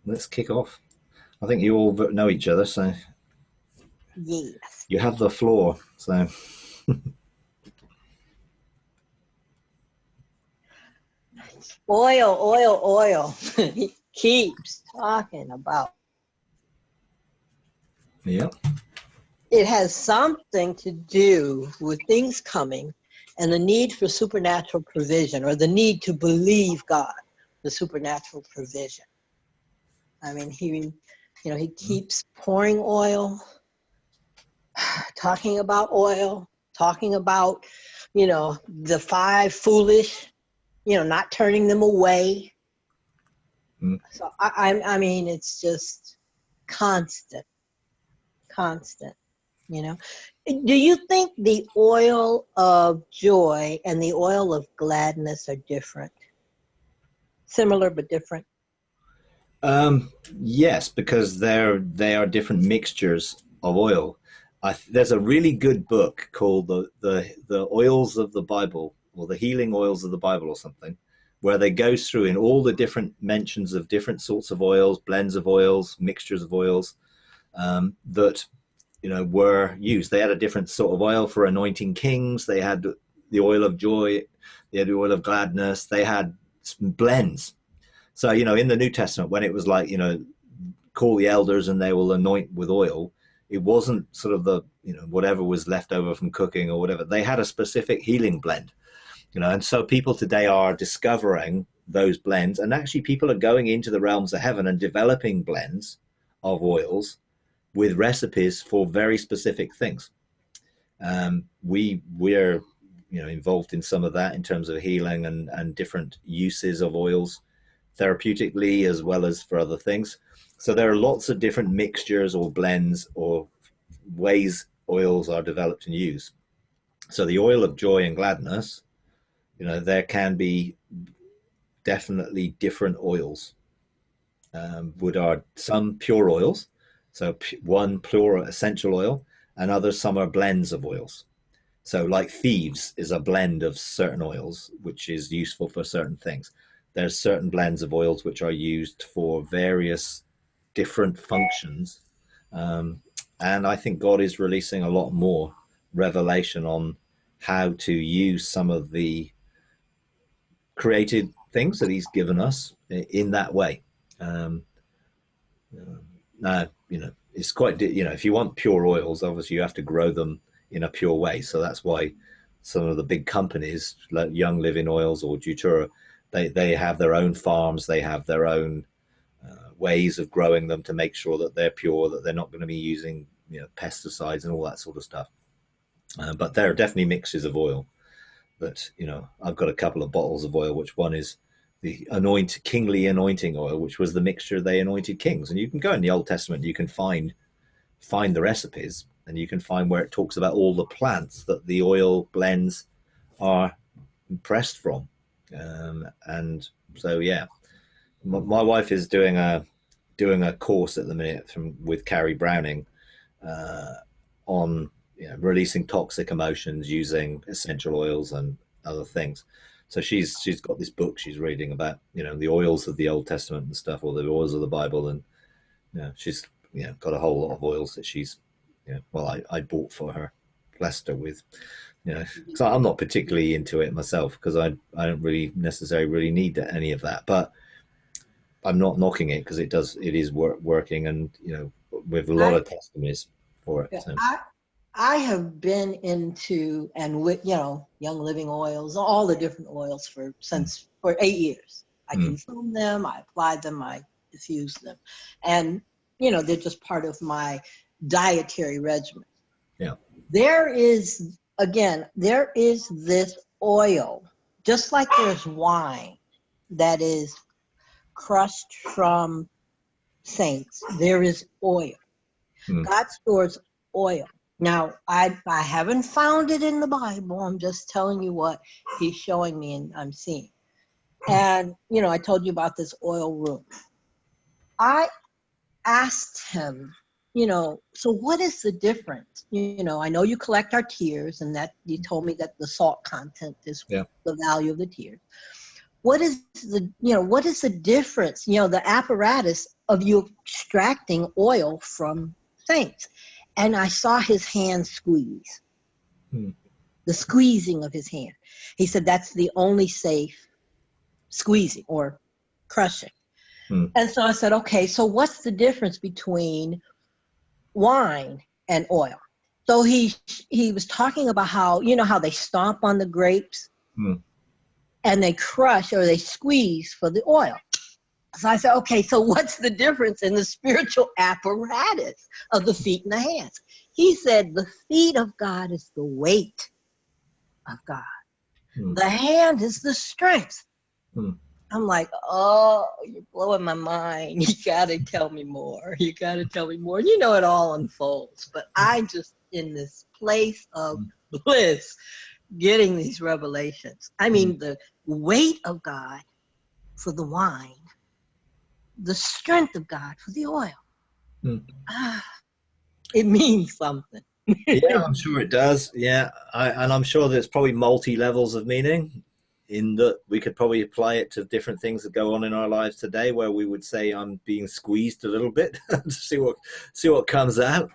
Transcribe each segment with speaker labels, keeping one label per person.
Speaker 1: let's kick off. I think you all know each other, so
Speaker 2: Yes.
Speaker 1: you have the floor. So
Speaker 2: Oil, oil, oil. He keeps talking about
Speaker 1: yeah.
Speaker 2: it has something to do with things coming and the need for supernatural provision, or the need to believe God, the supernatural provision. I mean, he keeps pouring oil, talking about oil, talking about, the five foolish, not turning them away.
Speaker 1: Mm.
Speaker 2: So I mean, it's just constant, constant. You know, do you think the oil of joy and the oil of gladness are different? Similar but different?
Speaker 1: Yes, because they are different mixtures of oil. There's a really good book called the Oils of the Bible, or the Healing Oils of the Bible, or something, where they go through in all the different mentions of different sorts of oils, blends of oils, mixtures of oils, that were used. They had a different sort of oil for anointing kings. They had the oil of joy. They had the oil of gladness. They had some blends. So, in the New Testament, when it was like, call the elders and they will anoint with oil, it wasn't sort of the, whatever was left over from cooking or whatever. They had a specific healing blend, and so people today are discovering those blends. And actually, people are going into the realms of heaven and developing blends of oils with recipes for very specific things. We're involved in some of that in terms of healing and different uses of oils therapeutically as well as for other things. So there are lots of different mixtures or blends or ways oils are developed and used. So the oil of joy and gladness, there can be definitely different oils. Would are some pure oils, so one pure essential oil, and others some are blends of oils. So, like thieves is a blend of certain oils, which is useful for certain things. There's certain blends of oils which are used for various different functions. Um, and I think God is releasing a lot more revelation on how to use some of the created things that He's given us in that way. Um, it's quite, if you want pure oils, obviously you have to grow them in a pure way. So that's why some of the big companies like Young Living Oils or Jutura, they have their own farms, they have their own ways of growing them to make sure that they're pure, that they're not going to be using pesticides and all that sort of stuff. But there are definitely mixtures of oil that, I've got a couple of bottles of oil, which one is the kingly anointing oil, which was the mixture they anointed kings. And you can go in the Old Testament, you can find the recipes, and you can find where it talks about all the plants that the oil blends are pressed from. And so, yeah, my wife is doing a course at the minute with Carrie Browning on releasing toxic emotions using essential oils and other things. So she's got this book she's reading about the oils of the Old Testament and stuff, or the oils of the Bible, and she's got a whole lot of oils that she's I bought for her, blessed her with, because I'm not particularly into it myself, because I don't really necessarily really need any of that, but I'm not knocking it because it is working, and with a lot
Speaker 2: I
Speaker 1: of testimonies for it. So.
Speaker 2: I I have been into and with Young Living Oils, all the different oils for 8 years. I
Speaker 1: Mm.
Speaker 2: consume them, I apply them, I diffuse them, and they're just part of my dietary regimen.
Speaker 1: Yeah.
Speaker 2: There is this oil, just like there's wine that is crushed from saints. There is oil.
Speaker 1: Mm.
Speaker 2: God stores oil. Now, I haven't found it in the Bible. I'm just telling you what he's showing me and I'm seeing. And, I told you about this oil room. I asked him, so what is the difference? I know you collect our tears, and that you told me that the salt content is
Speaker 1: Yeah.
Speaker 2: the value of the tears. What is the difference, the apparatus of you extracting oil from saints. And I saw his hand squeeze, the squeezing of his hand. He said that's the only safe squeezing or crushing. And so I said, okay, so what's the difference between wine and oil? So he was talking about how, you know, how they stomp on the grapes and they crush or they squeeze for the oil. So I said, okay, so what's the difference in the spiritual apparatus of the feet and the hands? He said, the feet of God is the weight of God. The hand is the strength. I'm like, oh, you're blowing my mind. You got to tell me more. You got to tell me more. You know, it all unfolds. But I'm just in this place of bliss getting these revelations. I mean, the weight of God for the wine, the strength of God for the oil. It means something.
Speaker 1: Yeah, I'm sure it does. Yeah, and I'm sure there's probably multi-levels of meaning in that we could probably apply it to different things that go on in our lives today, where we would say I'm being squeezed a little bit to see what comes out.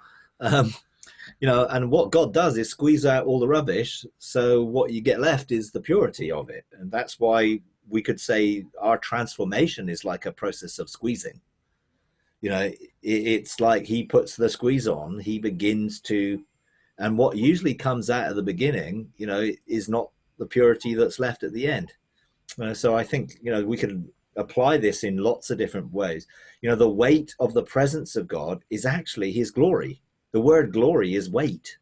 Speaker 1: You know, and what God does is squeeze out all the rubbish, so what you get left is the purity of it. And that's why we could say our transformation is like a process of squeezing. You know, it's like he puts the squeeze on, he begins to, and what usually comes out at the beginning, you know, is not the purity that's left at the end. So I think, you know, we could apply this in lots of different ways. You know, the weight of the presence of God is actually his glory. The word glory is weight.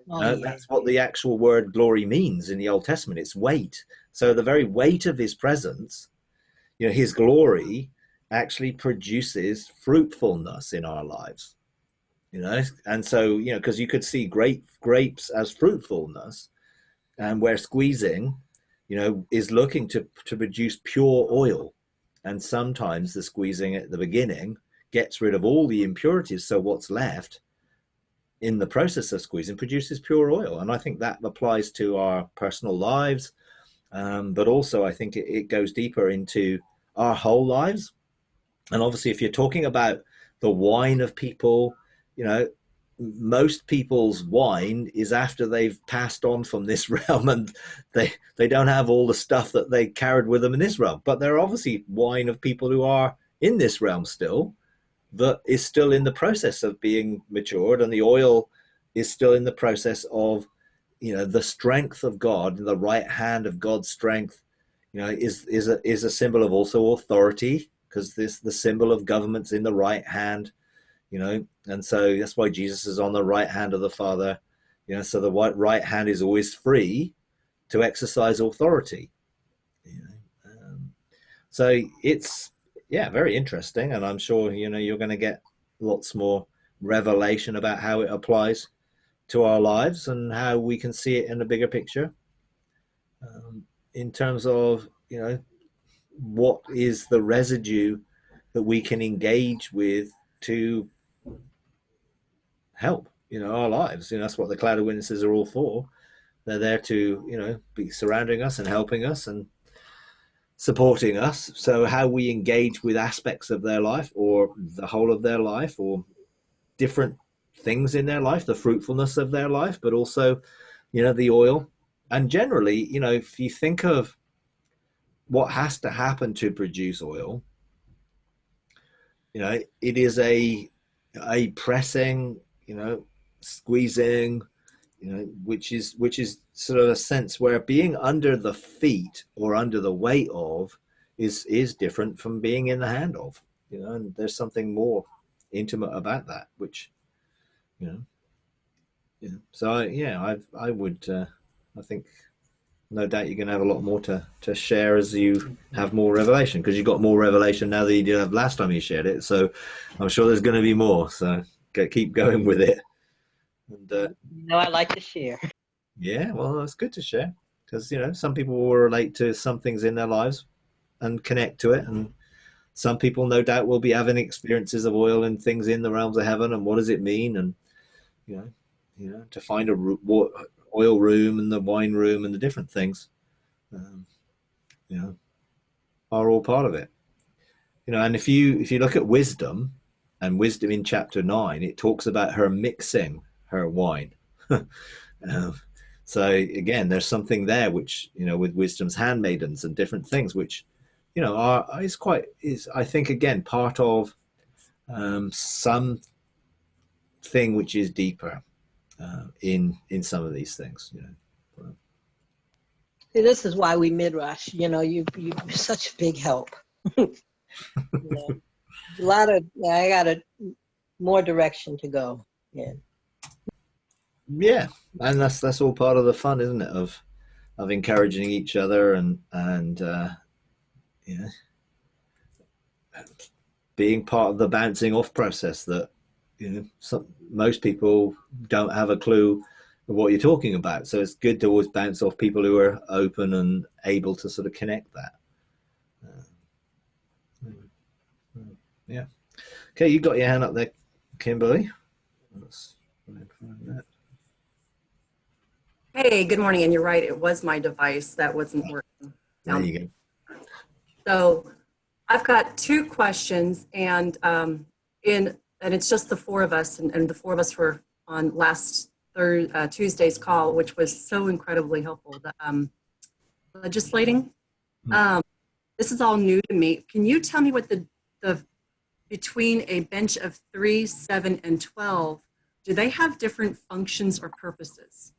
Speaker 1: That's what the actual word glory means in the Old Testament. It's weight. So the very weight of his presence, you know, his glory actually produces fruitfulness in our lives. You know, and so, you know, because you could see grapes as fruitfulness, and where squeezing, you know, is looking to produce pure oil. And sometimes the squeezing at the beginning gets rid of all the impurities. So what's left in the process of squeezing produces pure oil. And I think that applies to our personal lives. But also I think it goes deeper into our whole lives. And obviously, if you're talking about the wine of people, you know, most people's wine is after they've passed on from this realm, and they don't have all the stuff that they carried with them in this realm. But they're obviously wine of people who are in this realm still, that is still in the process of being matured, and the oil is still in the process of, you know, the strength of God, the right hand of God's strength, you know, is a symbol of also authority, because the symbol of government's in the right hand. You know, and so that's why Jesus is on the right hand of the Father. You know, so the right hand is always free to exercise authority. You know, so it's, yeah, very interesting, and I'm sure, you know, you're going to get lots more revelation about how it applies to our lives and how we can see it in a bigger picture. In terms of, you know, what is the residue that we can engage with to help, you know, our lives. You know, that's what the cloud of witnesses are all for. They're there to, you know, be surrounding us and helping us and supporting us. So how we engage with aspects of their life or the whole of their life or different things in their life, the fruitfulness of their life, but also, you know, the oil. And generally, you know, if you think of what has to happen to produce oil, you know, it is a pressing, you know, squeezing, you know, which is sort of a sense where being under the feet or under the weight of is different from being in the hand of, you know, and there's something more intimate about that, which, you know, yeah. So I would, I think, no doubt you're going to have a lot more to share as you have more revelation, because you got more revelation now than you did have last time you shared it. So I'm sure there's going to be more. So keep going with it. And
Speaker 2: you know, I like to share.
Speaker 1: yeah, well, it's good to share, because, you know, some people will relate to some things in their lives and connect to it, and some people no doubt will be having experiences of oil and things in the realms of heaven, and what does it mean, and you know, to find a oil room and the wine room and the different things, you know, are all part of it. And if you look at wisdom, and wisdom in chapter 9, it talks about her mixing her wine. um, so again, there's something there which, with wisdom's handmaidens and different things, which, is I think again part of some thing which is deeper in some of these things.
Speaker 2: See, this is why we midrash. You're such a big help. I got more direction to go.
Speaker 1: Yeah, and that's all part of the fun, isn't it? Of encouraging each other and being part of the bouncing off process that most people don't have a clue of what you're talking about. So it's good to always bounce off people who are open and able to sort of connect that. Yeah. Okay, you got your hand up there, Kimberly. Let's find that.
Speaker 3: Hey, good morning. And you're right, it was my device that wasn't working.
Speaker 1: There you go.
Speaker 3: So I've got two questions, and it's just the four of us, and the four of us were on last Tuesday's call, which was so incredibly helpful. The legislating. This is all new to me. Can you tell me what the between a bench of 3, 7, and 12, do they have different functions or purposes?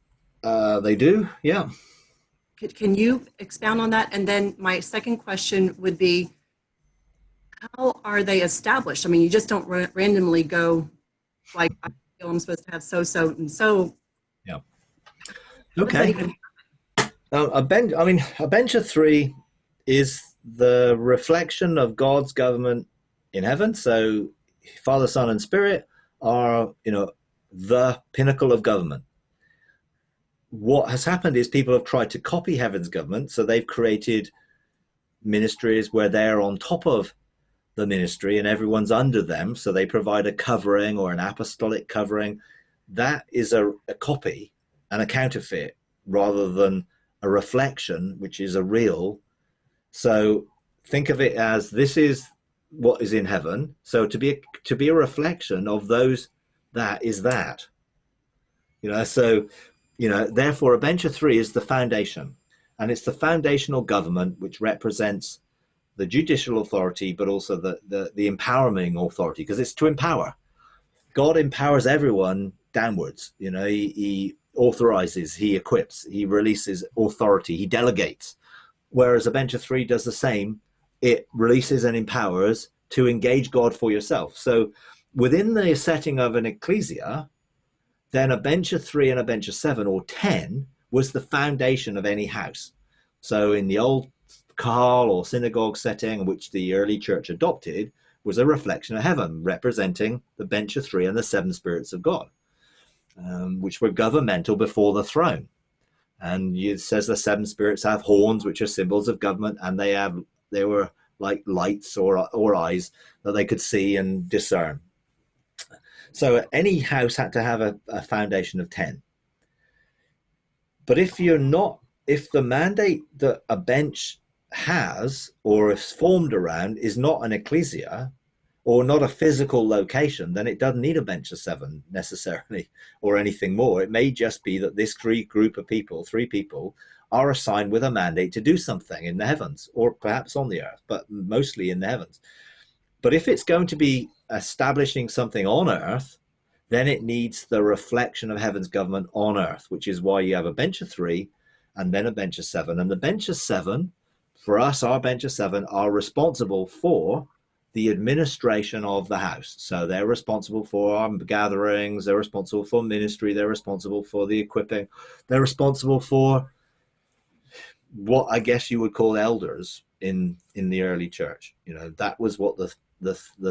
Speaker 1: They do, yeah.
Speaker 3: Can you expound on that? And then my second question would be, how are they established? I mean, you just don't randomly go like, I feel I'm supposed to have so, and so.
Speaker 1: Yeah. Okay. A bench of 3 is the reflection of God's government in heaven. So Father, Son, and Spirit are, the pinnacle of government. What has happened is people have tried to copy heaven's government. So they've created ministries where they're on top of the ministry and everyone's under them. So they provide a covering or an apostolic covering. That is a copy and a counterfeit rather than a reflection, which is a real. So think of it as this is what is in heaven. So to be a reflection of those, that is that. Therefore a bench of 3 is the foundation, and it's the foundational government which represents the judicial authority, but also the empowering authority, because it's to empower. God empowers everyone downwards. He authorizes, he equips, he releases authority, he delegates. Whereas a bench of 3 does the same. It releases and empowers to engage God for yourself. So within the setting of an ecclesia, then a bench of 3 and a bench of 7 or 10 was the foundation of any house. So in the old kahal or synagogue setting, which the early church adopted, was a reflection of heaven, representing the bench of 3 and the 7 spirits of God, which were governmental before the throne. And it says the 7 spirits have horns, which are symbols of government, and they were like lights or eyes that they could see and discern. So any house had to have a foundation of 10. But if the mandate that a bench has or is formed around is not an ecclesia or not a physical location, then it doesn't need a bench of 7 necessarily or anything more. It may just be that this 3 people are assigned with a mandate to do something in the heavens or perhaps on the earth, but mostly in the heavens. But if it's going to be establishing something on earth, then it needs the reflection of heaven's government on earth, which is why you have a bench of 3 and then a bench of 7. And the bench of 7, for us, our bench of 7 are responsible for the administration of the house. So they're responsible for our gatherings, they're responsible for ministry, they're responsible for the equipping, they're responsible for what I guess you would call elders in the early church. That was what the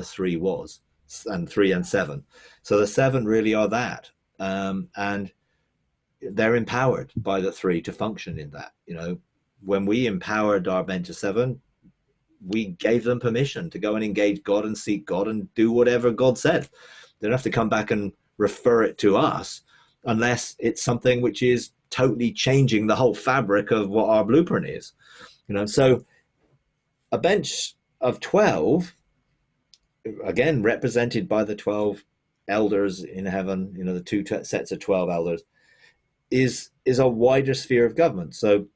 Speaker 1: 3 was, and 3 and 7. So the 7 really are that, and they're empowered by the 3 to function in that. When we empowered our bench of 7, we gave them permission to go and engage God and seek God and do whatever God said. They don't have to come back and refer it to us unless it's something which is totally changing the whole fabric of what our blueprint is. So a bench of 12 again, represented by the 12 elders in heaven, the two sets of 12 elders, is a wider sphere of government. So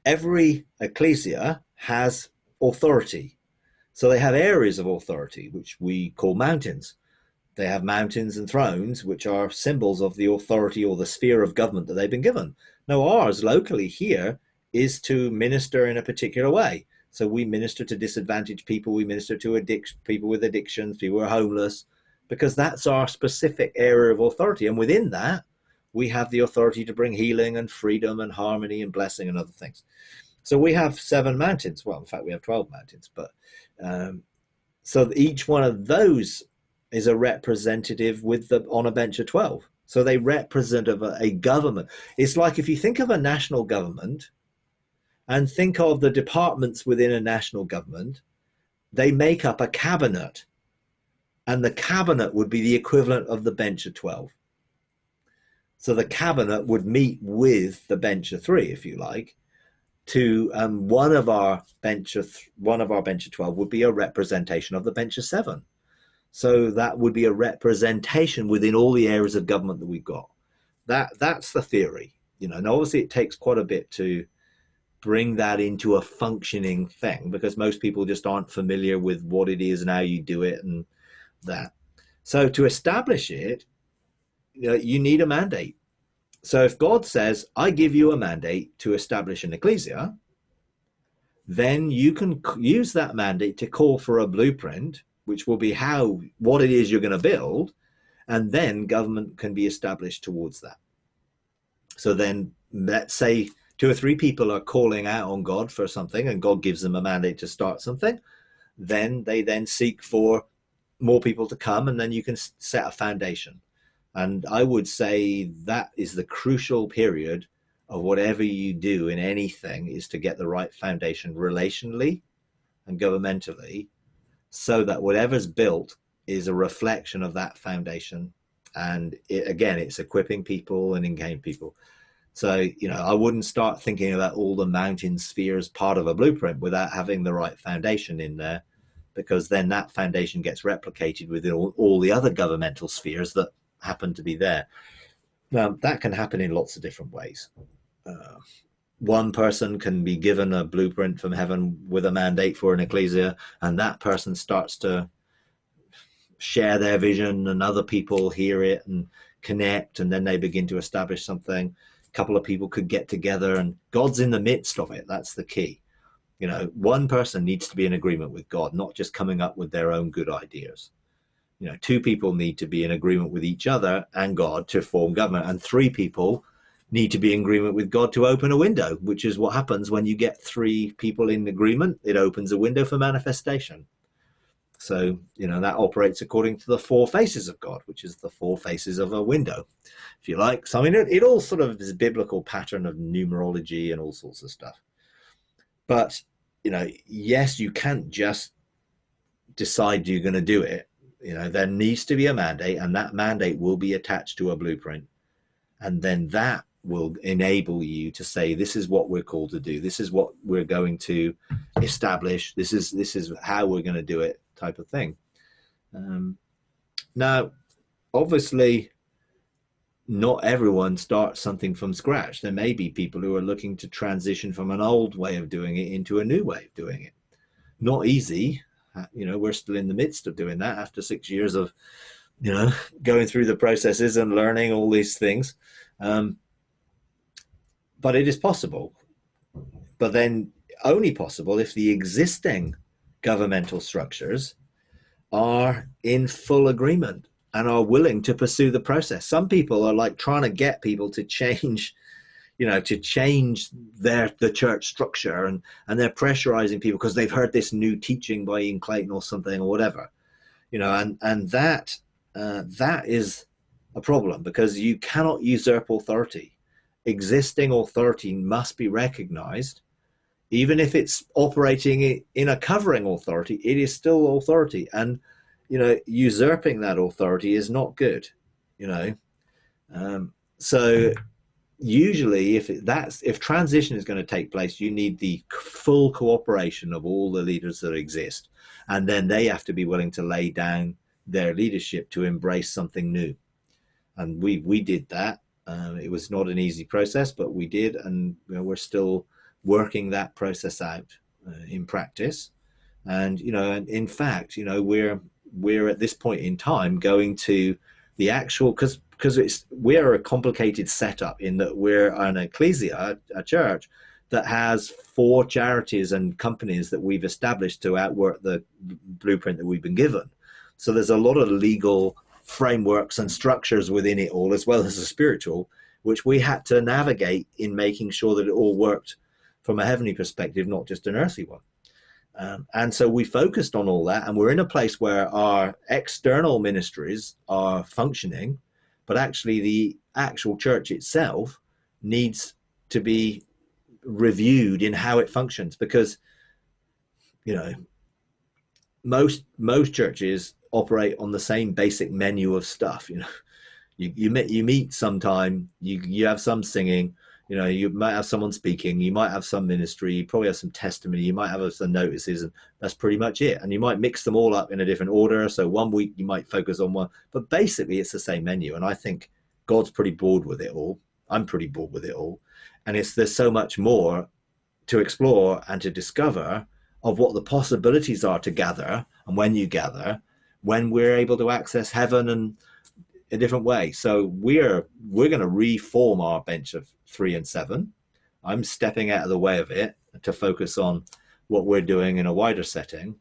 Speaker 1: every ecclesia has authority. So they have areas of authority, which we call mountains. They have mountains and thrones, which are symbols of the authority or the sphere of government that they've been given. Now, ours locally here is to minister in a particular way. So we minister to disadvantaged people, we minister to people with addictions, people who are homeless, because that's our specific area of authority. And within that, we have the authority to bring healing and freedom and harmony and blessing and other things. So we have 7 mountains. Well, in fact, we have 12 mountains. But so each one of those is a representative on a bench of 12. So they represent a government. It's like if you think of a national government and think of the departments within a national government, they make up a cabinet. And the cabinet would be the equivalent of the bench of 12. So the cabinet would meet with the bench of 3, if you like, to one of our bench of 12 would be a representation of the bench of 7. So that would be a representation within all the areas of government that we've got. That's the theory, and obviously it takes quite a bit to bring that into a functioning thing, because most people just aren't familiar with what it is and how you do it and that. So to establish it, you need a mandate. So if God says, I give you a mandate to establish an ecclesia, then you can use that mandate to call for a blueprint, which will be what it is you're going to build, and then government can be established towards that. So then let's say 2 or 3 people are calling out on God for something, and God gives them a mandate to start something. Then they seek for more people to come, and then you can set a foundation. And I would say that is the crucial period of whatever you do in anything, is to get the right foundation relationally and governmentally, so that whatever's built is a reflection of that foundation. And it's equipping people and engaging people. So, I wouldn't start thinking about all the mountain spheres part of a blueprint without having the right foundation in there, because then that foundation gets replicated within all the other governmental spheres that happen to be there. Now, that can happen in lots of different ways. One person can be given a blueprint from heaven with a mandate for an ecclesia, and that person starts to share their vision, and other people hear it and connect, and then they begin to establish something. A couple of people could get together, and God's in the midst of it. That's the key. One person needs to be in agreement with God, not just coming up with their own good ideas. 2 people need to be in agreement with each other and God to form government, and 3 people need to be in agreement with God to open a window, which is what happens when you get 3 people in agreement. It opens a window for manifestation. So, that operates according to the 4 faces of God, which is the 4 faces of a window, if you like. So, it all sort of is a biblical pattern of numerology and all sorts of stuff. But, yes, you can't just decide you're going to do it. There needs to be a mandate, and that mandate will be attached to a blueprint. And then that will enable you to say, this is what we're called to do. This is what we're going to establish. This is how we're going to do it, type of thing. Now, obviously, not everyone starts something from scratch. There may be people who are looking to transition from an old way of doing it into a new way of doing it. Not easy. We're still in the midst of doing that after 6 years of, going through the processes and learning all these things. But it is possible. But then only possible if the existing governmental structures are in full agreement and are willing to pursue the process. Some people are like trying to get people to change, to change the church structure, and they're pressurizing people because they've heard this new teaching by Ian Clayton or something or whatever, and that is a problem, because you cannot usurp authority. Existing authority must be recognized. Even if it's operating in a covering authority, it is still authority. And, usurping that authority is not good, So usually if transition is going to take place, you need the full cooperation of all the leaders that exist. And then they have to be willing to lay down their leadership to embrace something new. And we did that. It was not an easy process, but we did, and we're still working that process out in practice. And and in fact, we're at this point in time going to the actual, because we're a complicated setup in that we're an ecclesia, a church that has 4 charities and companies that we've established to outwork the blueprint that we've been given. So there's a lot of legal frameworks and structures within it all, as well as the spiritual, which we had to navigate in making sure that it all worked from a heavenly perspective, not just an earthly one. And so we focused on all that, and we're in a place where our external ministries are functioning, but actually the actual church itself needs to be reviewed in how it functions, because most churches operate on the same basic menu of stuff. You meet sometime, you have some singing, you might have someone speaking, you might have some ministry, you probably have some testimony, you might have some notices, and that's pretty much it. And you might mix them all up in a different order. So one week you might focus on one, but basically it's the same menu. And I think God's pretty bored with it all. I'm pretty bored with it all. And there's so much more to explore and to discover of what the possibilities are to gather, and when you gather, when we're able to access heaven and a different way. So we're going to reform our bench of 3 and 7. I'm stepping out of the way of it to focus on what we're doing in a wider setting,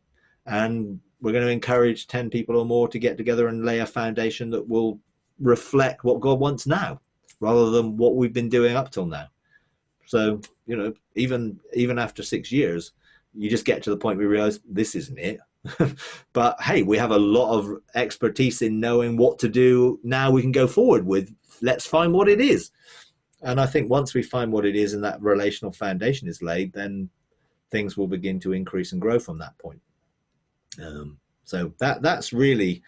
Speaker 1: and we're going to encourage 10 people or more to get together and lay a foundation that will reflect what God wants now, rather than what we've been doing up till now. So even after 6 years, you just get to the point where you realize this isn't it. But hey, we have a lot of expertise in knowing what to do. Now we can go forward with, let's find what it is. And I think once we find what it is and that relational foundation is laid, then things will begin to increase and grow from that point. So that's really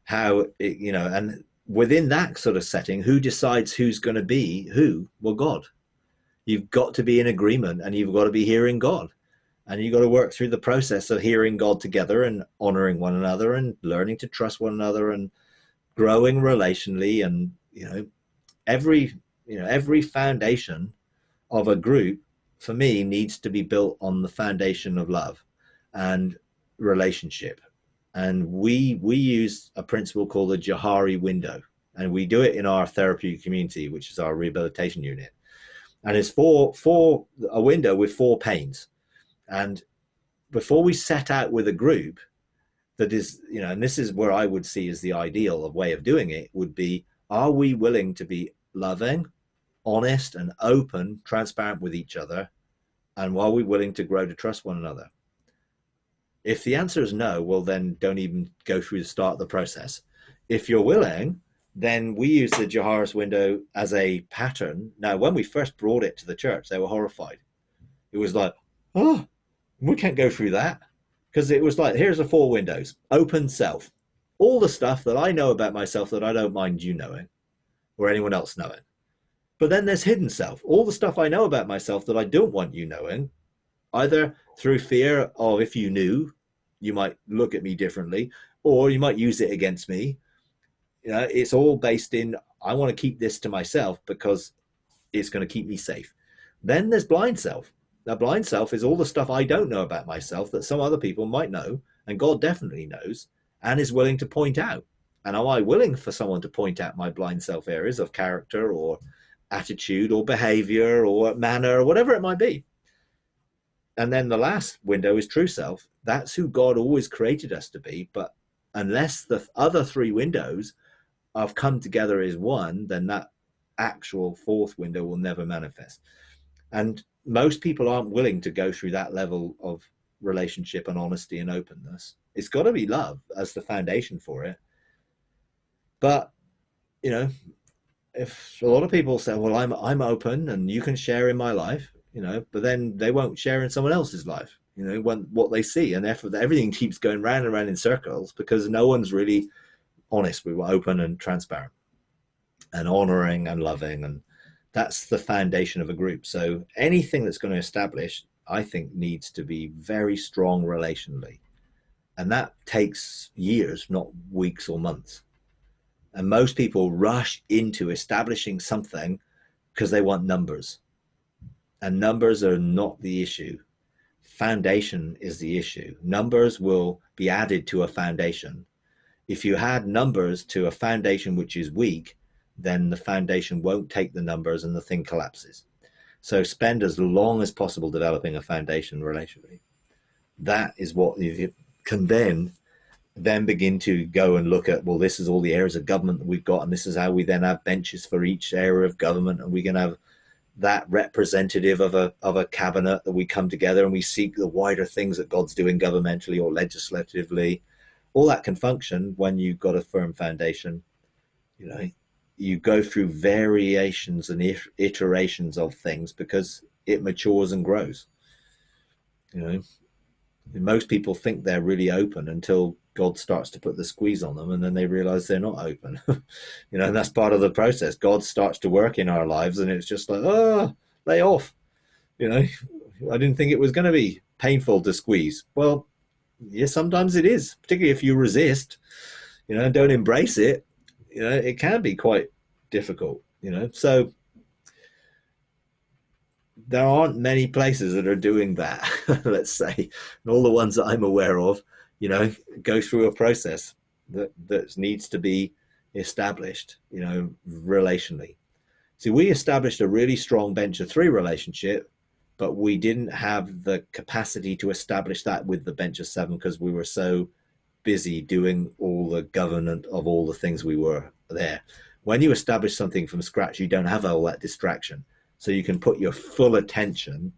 Speaker 1: how it, and within that sort of setting, who decides who's going to be who? Well, God. You've got to be in agreement, and you've got to be hearing God. And you've got to work through the process of hearing God together and honoring one another and learning to trust one another and growing relationally. And, every foundation of a group, for me, needs to be built on the foundation of love and relationship. And we use a principle called the Johari window, and we do it in our therapeutic community, which is our rehabilitation unit. And it's for a window with 4 panes. And before we set out with a group that is, and this is where I would see as the ideal of way of doing it, would be, are we willing to be loving, honest and open, transparent with each other? And are we willing to grow to trust one another? If the answer is no, well, then don't even go through the start of the process. If you're willing, then we use the Johari's window as a pattern. Now, when we first brought it to the church, they were horrified. It was like, oh, we can't go through that. Because it was like, here's the 4 windows. Open self. All the stuff that I know about myself that I don't mind you knowing or anyone else knowing. But then there's hidden self. All the stuff I know about myself that I don't want you knowing, either through fear of, if you knew, you might look at me differently, or you might use it against me. It's all based in, I want to keep this to myself because it's going to keep me safe. Then there's blind self. That blind self is all the stuff I don't know about myself that some other people might know, and God definitely knows and is willing to point out. And am I willing for someone to point out my blind self areas of character or attitude or behavior or manner or whatever it might be? And then the last window is true self. That's who God always created us to be. But unless the other 3 windows have come together as one, then that actual 4th window will never manifest. And most people aren't willing to go through that level of relationship and honesty and openness. It's got to be love as the foundation for it. But, if a lot of people say, well, I'm open and you can share in my life, but then they won't share in someone else's life, what they see. And therefore everything keeps going round and round in circles because no one's really honest. We were open and transparent and honoring and loving. And that's the foundation of a group. So anything that's going to establish, I think, needs to be very strong relationally. And that takes years, not weeks or months. And most people rush into establishing something because they want numbers. And numbers are not the issue. Foundation is the issue. Numbers will be added to a foundation. If you add numbers to a foundation which is weak, then the foundation won't take the numbers and the thing collapses. So spend as long as possible developing a foundation relationally. That is what you can then begin to go and look at, well, this is all the areas of government that we've got, and this is how we then have benches for each area of government, and we can have that representative of a cabinet that we come together and we seek the wider things that God's doing governmentally or legislatively. All that can function when you've got a firm foundation. You know, you go through variations and iterations of things because it matures and grows. You know, most people think they're really open until God starts to put the squeeze on them, and then they realize they're not open. You know, and that's part of the process. God starts to work in our lives, and it's just like, oh, lay off. You know, I didn't think it was going to be painful to squeeze. Well, yeah, sometimes it is, particularly if you resist, you know, and don't embrace it. You know, it can be quite difficult, you know. So there aren't many places that are doing that, let's say. And all the ones that I'm aware of, you know, go through a process that needs to be established, you know, relationally. See, we established a really strong bench of three relationship, but we didn't have the capacity to establish that with the bench of seven because we were so busy doing all the government of all the things we were there. When you establish something from scratch, you don't have all that distraction. So you can put your full attention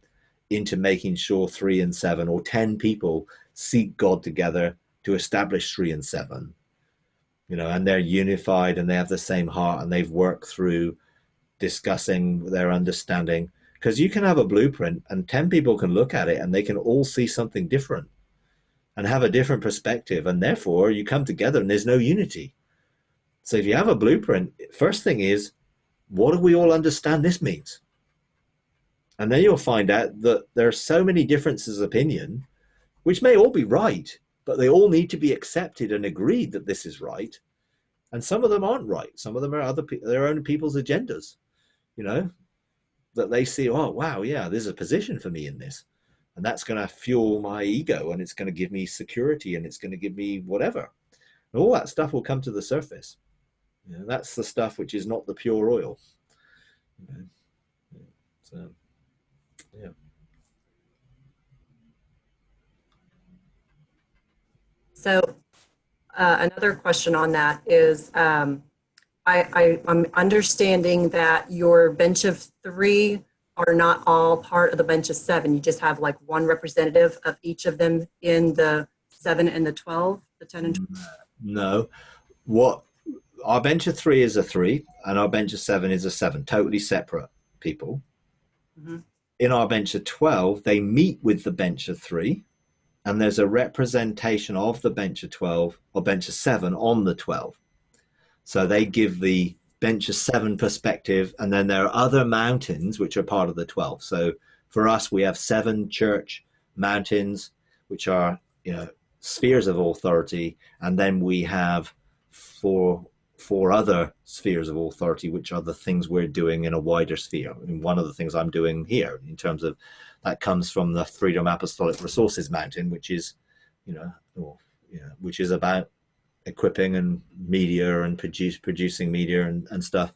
Speaker 1: into making sure 3 and 7 or 10 people seek God together to establish 3 and 7, you know, and they're unified and they have the same heart and they've worked through discussing their understanding. Because you can have a blueprint and 10 people can look at it and they can all see something different and have a different perspective. And therefore you come together and there's no unity. So if you have a blueprint, first thing is, what do we all understand this means? And then you'll find out that there are so many differences of opinion, which may all be right, but they all need to be accepted and agreed that this is right. And some of them aren't right. Some of them are their own people's agendas, you know, that they see, oh, wow, yeah, there's a position for me in this. And that's going to fuel my ego and it's going to give me security and it's going to give me whatever. And all that stuff will come to the surface. You know, that's the stuff which is not the pure oil. You know? So, yeah.
Speaker 3: So another question on that is, I'm understanding that your bench of 3 are not all part of the bench of 7. You just have like one representative of each of them in the 7 and the 12, the 10 and 12.
Speaker 1: No, what our bench of 3 is a 3 and our bench of 7 is a 7, totally separate people. Mm-hmm. In our bench of 12, they meet with the bench of 3 and there's a representation of the bench of 12 or bench of 7 on the 12. So they give the bench of 7 perspective, and then there are other mountains which are part of the 12. So for us, we have 7 church mountains, which are, you know, spheres of authority, and then we have four other spheres of authority, which are the things we're doing in a wider sphere. And one of the things I'm doing here, in terms of that, comes from the Freedom Apostolic Resources Mountain, which is, which is about equipping and media and producing media and stuff.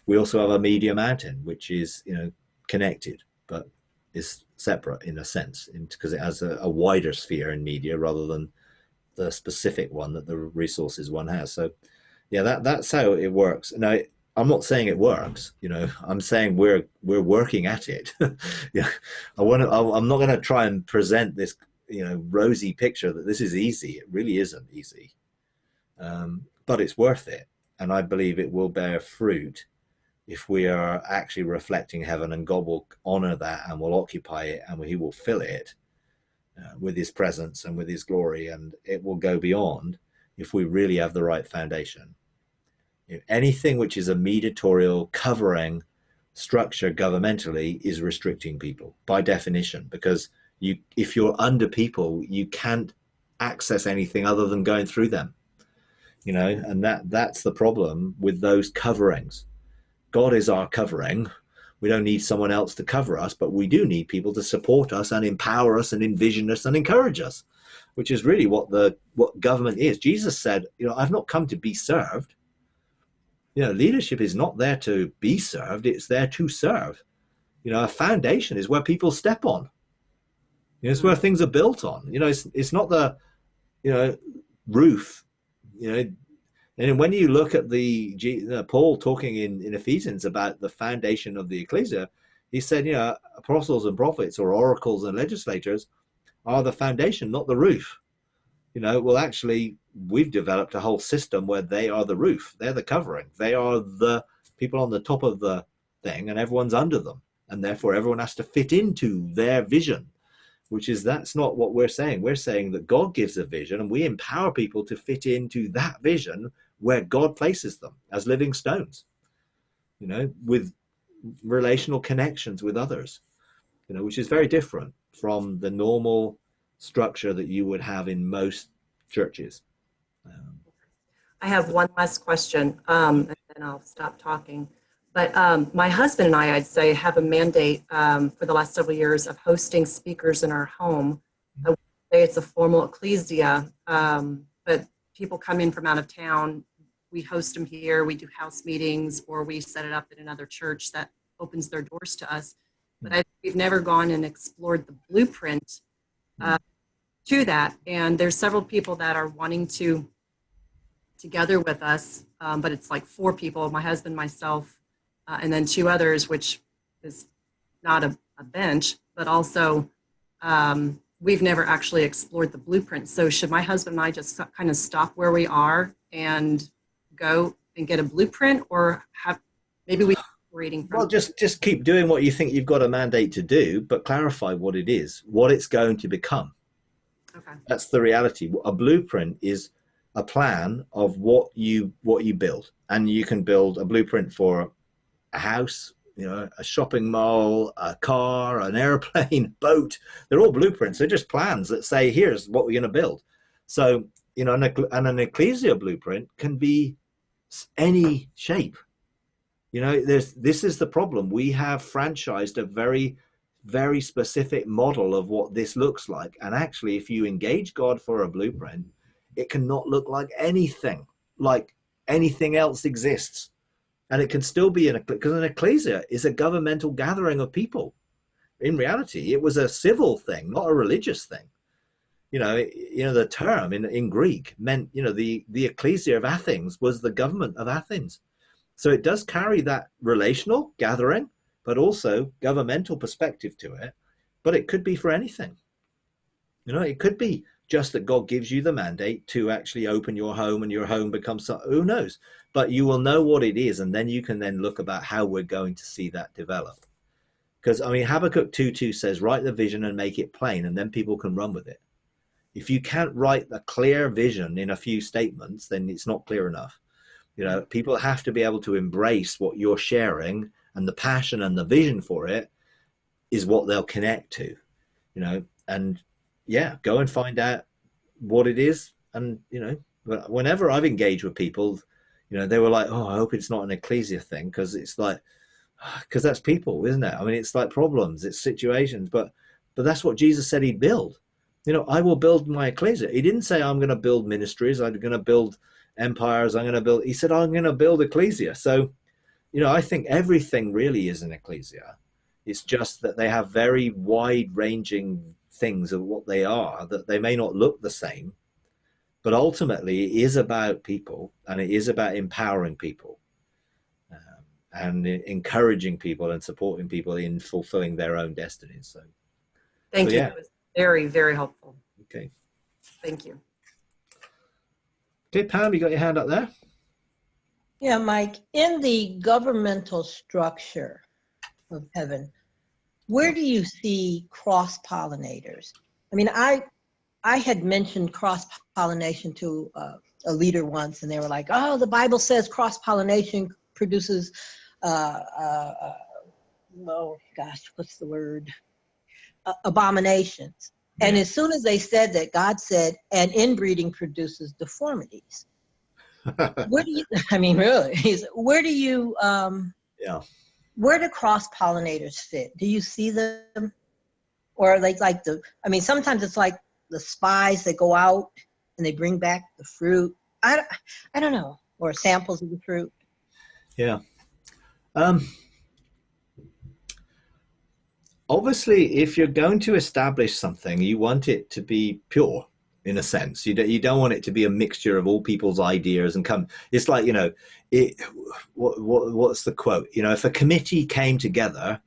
Speaker 1: We also have a media mountain, which is, you know, connected, but is separate in a sense, because it has a wider sphere in media rather than the specific one that the resources one has. So yeah, that's how it works. Now, I'm not saying it works, you know, I'm saying we're working at it. Yeah, I'm not going to try and present this, you know, rosy picture that this is easy. It really isn't easy. But it's worth it, and I believe it will bear fruit if we are actually reflecting heaven, and God will honor that and will occupy it, and he will fill it with his presence and with his glory, and it will go beyond if we really have the right foundation. If anything which is a mediatorial covering structure governmentally is restricting people by definition, because if you're under people, you can't access anything other than going through them. And that's the problem with those coverings. God is our covering. We don't need someone else to cover us, but we do need people to support us and empower us and envision us and encourage us, which is really what government is. Jesus said, I've not come to be served. Leadership is not there to be served. It's there to serve. A foundation is where people step on. It's where things are built on. It's not the, roof. And when you look at Paul talking in Ephesians about the foundation of the ecclesia, he said, apostles and prophets or oracles and legislators are the foundation, not the roof. Well, actually, we've developed a whole system where they are the roof. They're the covering. They are the people on the top of the thing, and everyone's under them. And therefore, everyone has to fit into their vision, that's not what we're saying. We're saying that God gives a vision, and we empower people to fit into that vision where God places them as living stones, with relational connections with others, which is very different from the normal structure that you would have in most churches.
Speaker 3: I have one last question, and then I'll stop talking. But my husband and I'd say, have a mandate for the last several years of hosting speakers in our home. I would say it's a formal ecclesia, but people come in from out of town. We host them here. We do house meetings, or we set it up at another church that opens their doors to us. But we've never gone and explored the blueprint to that. And there's several people that are wanting to together with us, but it's like 4 people, my husband, myself, and then 2 others, which is not a bench, but also we've never actually explored the blueprint. So should my husband and I just kind of stop where we are and go and get a blueprint, or maybe we reading from?
Speaker 1: Well, just keep doing what you think you've got a mandate to do, but clarify what it is, what it's going to become.
Speaker 3: Okay.
Speaker 1: That's the reality. A blueprint is a plan of what you build, and you can build a blueprint for a house, a shopping mall, a car, an airplane, boat. They're all blueprints. They're just plans that say, here's what we're going to build. So, an ecclesia blueprint can be any shape. This is the problem. We have franchised a very, very specific model of what this looks like. And actually, if you engage God for a blueprint, it cannot look like anything else exists. And it can still be because an ecclesia is a governmental gathering of people. In reality, it was a civil thing, not a religious thing. The term in Greek meant, the ecclesia of Athens was the government of Athens. So it does carry that relational gathering, but also governmental perspective to it. But it could be for anything. It could be just that God gives you the mandate to actually open your home, and your home becomes, who knows? But you will know what it is, and then you can then look about how we're going to see that develop. Because, Habakkuk 2:2 says, write the vision and make it plain, and then people can run with it. If you can't write a clear vision in a few statements, then it's not clear enough. People have to be able to embrace what you're sharing, and the passion and the vision for it is what they'll connect to, and go and find out what it is. And, whenever I've engaged with people, they were like, oh, I hope it's not an ecclesia thing, because it's like, because that's people, isn't it? It's like problems, it's situations, but that's what Jesus said he'd build. I will build my ecclesia. He didn't say I'm going to build ministries, I'm going to build empires, he said I'm going to build ecclesia. So, I think everything really is an ecclesia. It's just that they have very wide-ranging things of what they are, that they may not look the same, but ultimately it is about people, and it is about empowering people, and encouraging people and supporting people in fulfilling their own destinies. So
Speaker 3: thank you. That was very, very helpful.
Speaker 1: Okay.
Speaker 3: Thank you.
Speaker 1: Okay, Pam, you got your hand up there?
Speaker 2: Yeah, Mike, in the governmental structure of heaven, where do you see cross-pollinators? I had mentioned cross-pollination to a leader once, and they were like, oh, the Bible says cross-pollination produces, oh gosh, what's the word? Abominations. And
Speaker 1: Yeah.
Speaker 2: as soon as they said that, God said, and inbreeding produces deformities. Where do you, I mean, really, where do you,
Speaker 1: Yeah.
Speaker 2: where do cross pollinators fit? Do you see them? Or like the, I mean, sometimes it's like the spies that go out and they bring back the fruit. I don't know, or samples of the fruit.
Speaker 1: Yeah. Um, Obviously, if you're going to establish something, you want it to be pure in a sense. You don't want it to be a mixture of all people's ideas and come. It's like, it. What's the quote? If a committee came together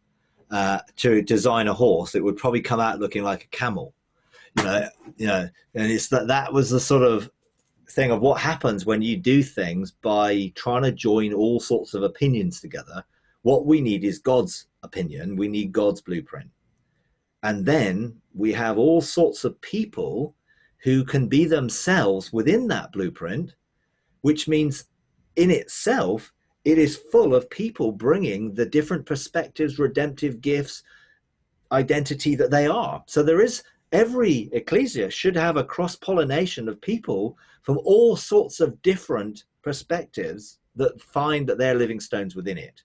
Speaker 1: to design a horse, it would probably come out looking like a camel. You know, and it's that was the sort of thing of what happens when you do things by trying to join all sorts of opinions together. What we need is God's opinion. We need God's blueprint. And then we have all sorts of people who can be themselves within that blueprint, which means in itself, it is full of people bringing the different perspectives, redemptive gifts, identity that they are. So there is, every ecclesia should have a cross-pollination of people from all sorts of different perspectives that find that they're living stones within it.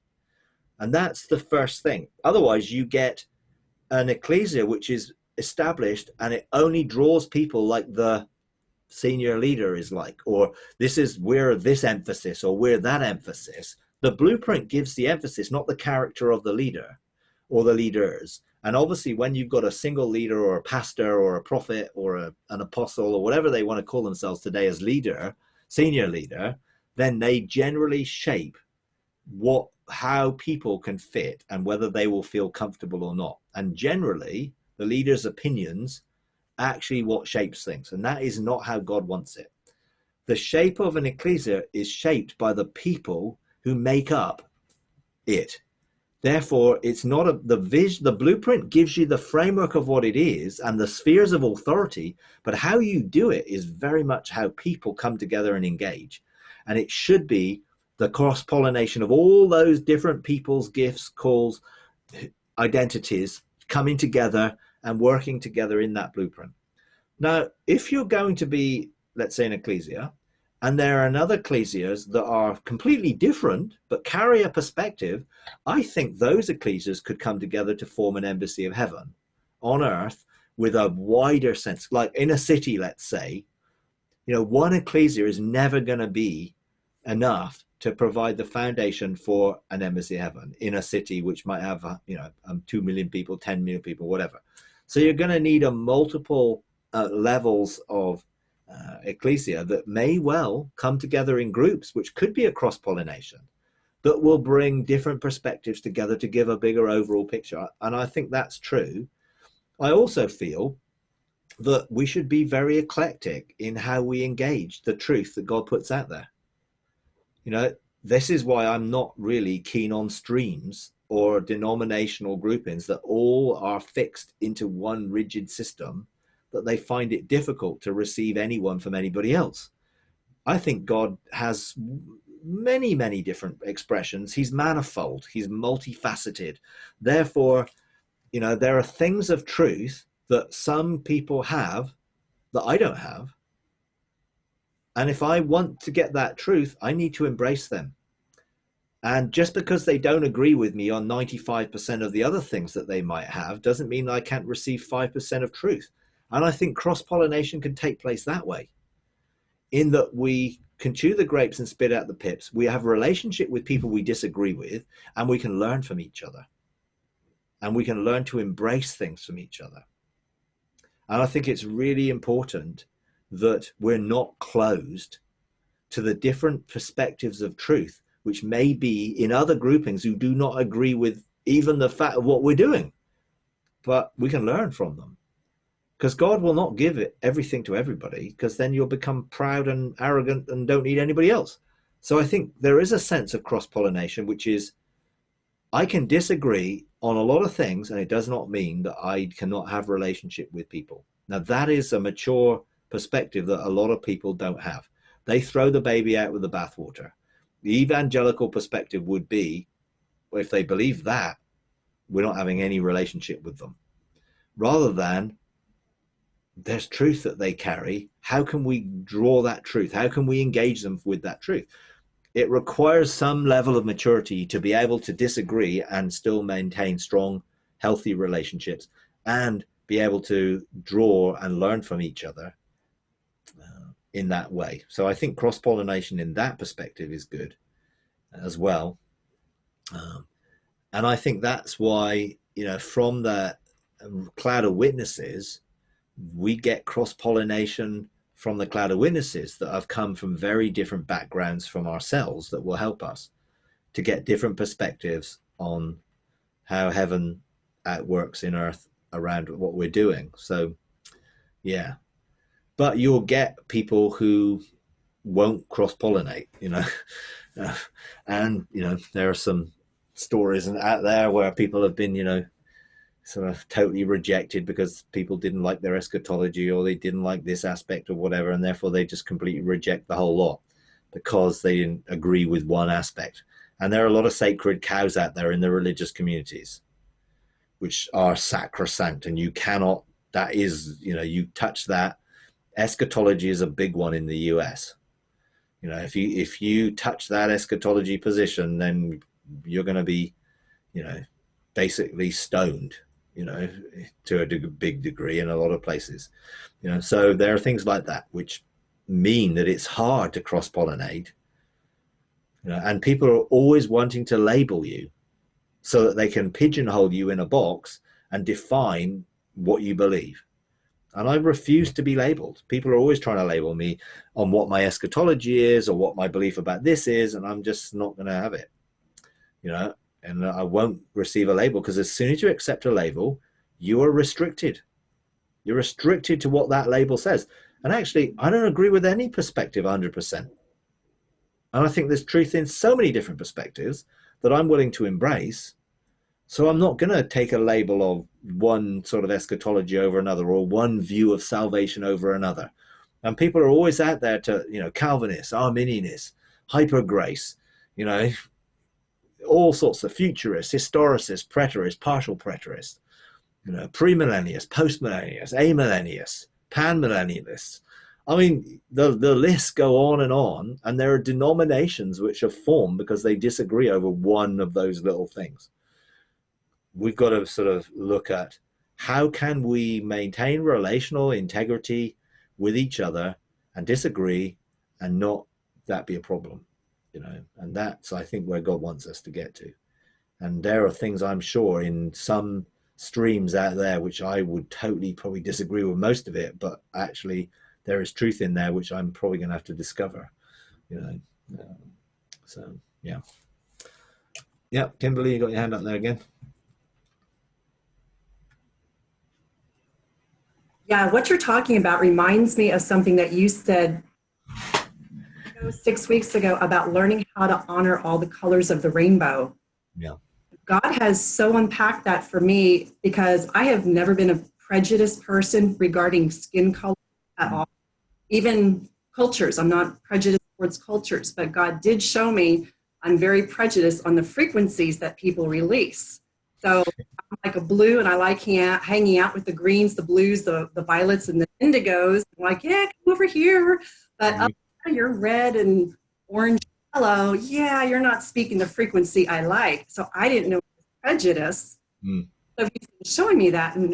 Speaker 1: And that's the first thing. Otherwise, you get an ecclesia which is established and it only draws people like the senior leader is like, or we're this emphasis or we're that emphasis. The blueprint gives the emphasis, not the character of the leader or the leaders. And obviously, when you've got a single leader or a pastor or a prophet or an apostle or whatever they want to call themselves today as leader, senior leader, then they generally shape how people can fit and whether they will feel comfortable or not. And generally, the leader's opinions actually what shapes things. And that is not how God wants it. The shape of an ecclesia is shaped by the people who make up it. Therefore, it's not the vision. The blueprint gives you the framework of what it is and the spheres of authority, but how you do it is very much how people come together and engage. And it should be the cross-pollination of all those different people's gifts, calls, identities coming together and working together in that blueprint. Now, if you're going to be, let's say, an ecclesia, and there are another ecclesias that are completely different but carry a perspective, I think those ecclesias could come together to form an embassy of heaven on earth with a wider sense. Like in a city, let's say, one ecclesia is never going to be enough to provide the foundation for an embassy of heaven in a city which might have 2 million people, 10 million people, whatever. So you're going to need a multiple levels of ecclesia that may well come together in groups, which could be a cross-pollination, that will bring different perspectives together to give a bigger overall picture. And I think that's true. I also feel that we should be very eclectic in how we engage the truth that God puts out there. This is why I'm not really keen on streams or denominational groupings that all are fixed into one rigid system, that they find it difficult to receive anyone from anybody else. I think God has many, many different expressions. He's manifold. He's multifaceted. Therefore, there are things of truth that some people have that I don't have. And if I want to get that truth, I need to embrace them. And just because they don't agree with me on 95% of the other things that they might have doesn't mean I can't receive 5% of truth. And I think cross-pollination can take place that way, in that we can chew the grapes and spit out the pips. We have a relationship with people we disagree with, and we can learn from each other. And we can learn to embrace things from each other. And I think it's really important that we're not closed to the different perspectives of truth, which may be in other groupings who do not agree with even the fact of what we're doing. But we can learn from them. Because God will not give everything to everybody, because then you'll become proud and arrogant and don't need anybody else. So I think there is a sense of cross-pollination, which is I can disagree on a lot of things, and it does not mean that I cannot have a relationship with people. Now, that is a mature perspective that a lot of people don't have. They throw the baby out with the bathwater. The evangelical perspective would be, if they believe that, we're not having any relationship with them. Rather than, there's truth that they carry. How can we draw that truth? How can we engage them with that truth? It requires some level of maturity to be able to disagree and still maintain strong, healthy relationships, and be able to draw and learn from each other in that way. So I think cross-pollination in that perspective is good as well. And I think that's why, from the cloud of witnesses, we get cross-pollination from the cloud of witnesses that have come from very different backgrounds from ourselves that will help us to get different perspectives on how heaven works in earth around what we're doing. So, yeah. But you'll get people who won't cross-pollinate, and, there are some stories out there where people have been, sort of totally rejected because people didn't like their eschatology or they didn't like this aspect or whatever, and therefore they just completely reject the whole lot because they didn't agree with one aspect. And there are a lot of sacred cows out there in the religious communities which are sacrosanct, and you cannot, that is, you touch that. Eschatology is a big one in the US. If you touch that eschatology position, then you're going to be, basically stoned, to a big degree in a lot of places. So there are things like that which mean that it's hard to cross-pollinate, and people are always wanting to label you so that they can pigeonhole you in a box and define what you believe. And I refuse to be labeled. People are always trying to label me on what my eschatology is or what my belief about this is, and I'm just not going to have it, and I won't receive a label, because as soon as you accept a label, you are restricted. You're restricted to what that label says. And actually, I don't agree with any perspective 100%. And I think there's truth in so many different perspectives that I'm willing to embrace. So I'm not going to take a label of one sort of eschatology over another, or one view of salvation over another. And people are always out there to, Calvinists, Arminianists, hyper grace, all sorts of futurists, historicists, preterists, partial preterists, premillennialists, postmillennialists, amillennialists, panmillennialists. I mean, the lists go on, and there are denominations which are formed because they disagree over one of those little things. We've got to sort of look at how can we maintain relational integrity with each other and disagree and not that be a problem. And that's, I think, where God wants us to get to. And there are things, I'm sure, in some streams out there which I would totally probably disagree with most of it, but actually there is truth in there which I'm probably going to have to discover. So yeah. Kimberly, you got your hand up there again.
Speaker 3: Yeah, what you're talking about reminds me of something that you said 6 weeks ago about learning how to honor all the colors of the rainbow.
Speaker 1: Yeah.
Speaker 3: God has so unpacked that for me, because I have never been a prejudiced person regarding skin color at all. Even cultures, I'm not prejudiced towards cultures, but God did show me I'm very prejudiced on the frequencies that people release. So I'm like a blue, and I like hanging out with the greens, the blues, the violets, and the indigos. I'm like, yeah, come over here. But you're red and orange, yellow. Yeah, you're not speaking the frequency I like. So I didn't know it was prejudice. So he's been showing me that, and